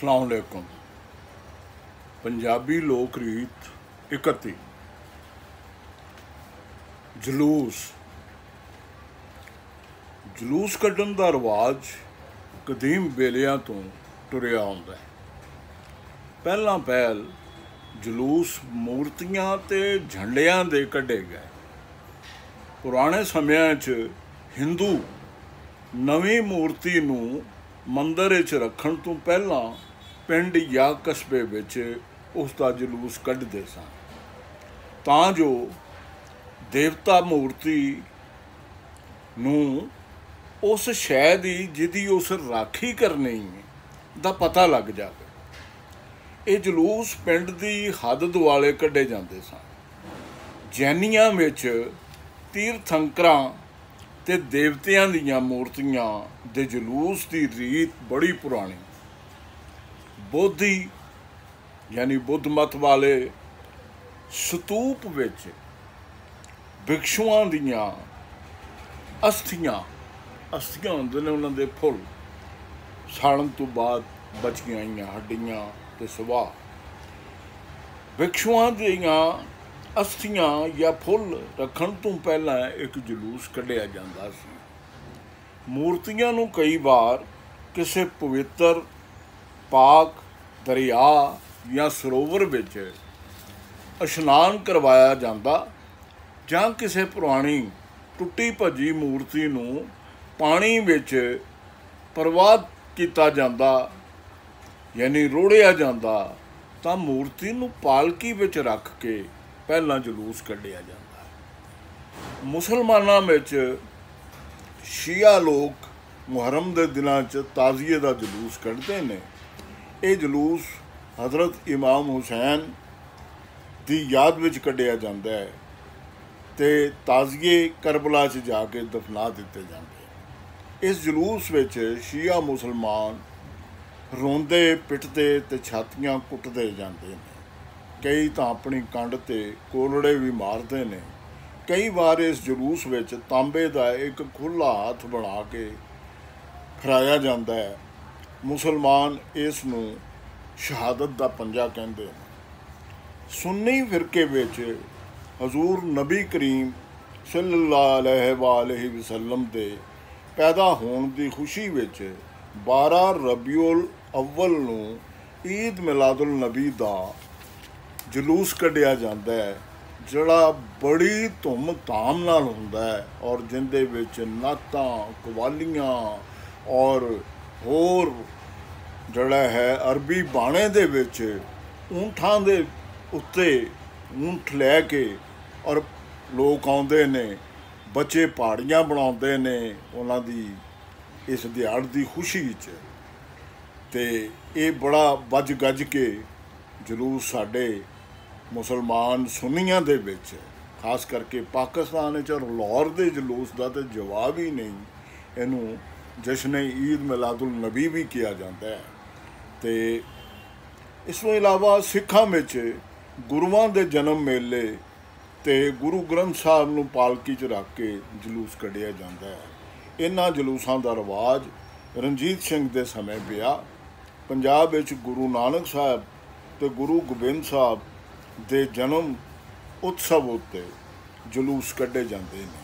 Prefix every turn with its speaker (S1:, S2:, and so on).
S1: अस्सलाम वालेकुम। पंजाबी लोक रीत 31 जलूस जलूस कड्ढण दा रिवाज कदीम वेलियां तो तुरिया आउंदा है। पहलां पहल जलूस मूर्तियां ते झंडियां दे कड्ढे गए। पुराने समयां च हिंदू नवीं मूर्ति नूं मंदिर विच रखण तो पहलां पिंड या कस्बे विच उसका जलूस कढ़दे सन तां जो देवता मूर्ति नूं उस शै दी जिहदी उस राखी करनी दा पता लग जाए। ये जलूस पिंड दी हद दुआले कढ़े जांदे सन। जैनियां विच तीर्थंकरां ते देवतियां दीयां मूर्तियां दे जलूस की रीत बड़ी पुरानी। बोधी यानी बुद्ध मत वाले स्तूप विच भिक्षुआं दीयां अस्थियां होंदे ने, उन्हां दे फुੱਲ साड़न तो बाद बचियां आईयां हड्डियां ते सवाह। भिक्षुआं दीयां अस्थियां या फुੱਲ रखण तो पहला एक जलूस कढ़िया जांदा सी। मूर्तियां नूं कई बार किसी पवित्र पाक दरिया या सरोवर विच इशनान करवाया जांदा जां किसी पुरानी टुटी भजी मूर्ति नूं पानी विच प्रवाहित किया जांदा यानी रोड़िया जांदा तां मूर्ति नूं पालकी विच रख के पहला जलूस कढ़िया जाता है। मुसलमानां विच शिया लोग मुहर्रम के दिनां च ताज़िए का जलूस कढ़ते हैं। ये जलूस हज़रत इमाम हुसैन की याद विच कढ़िया जाता है ते ताज़िए करबला च जाके दफना दिते जाते। इस जलूस विच शिया मुसलमान रोंदे पिटते ते छातियां कुटते जाते हैं। कई तो अपनी कंड ते कोलड़े भी मारते हैं। कई बार इस जलूस विच तांबे का एक खुला हाथ बना के फराया जाता है। मुसलमान इस नूं शहादत का पंजा कहते हैं। सुन्नी फिरके विच हजूर नबी करीम सल्लल्लाहु अलैहि वसल्लम दे पैदा होने की खुशी विच 12 रबीउल अव्वल नूं ईद मिलादुल नबी दा जलूस कढ़िया जाता है, जड़ा बड़ी धूम धाम नाल हुंदा है और जिंदे विच नातां कवालियां और होर जड़ा है अरबी बाणे दे विच ऊंठां दे उत्ते ऊंठ लैके और लोग आउंदे ने, बच्चे पहाड़ियां बनाउंदे ने उन्हां दी इस दिहाड़ दी खुशी च। ते ये बड़ा बज गज के जलूस साडे मुसलमान सुन्नियां दे विच खास करके पाकिस्तान और लाहौर के जलूस का तो जवाब ही नहीं। इनू जश्न ईद मिलादुल नबी भी किया जाता है। तो इस तो इलावा सिखां विच गुरुआं दे जन्म मेले ते गुरु ग्रंथ साहब नूं पालकी च रख के जलूस कढ़िया जाता है। इन्हां जलूसां दा रिवाज रणजीत सिंह दे समय पिया। पंजाब विच गुरु नानक साहब ते गुरु गोबिंद साहब दे जन्म उत्सव उत्ते जलूस कढ़े जाते हैं।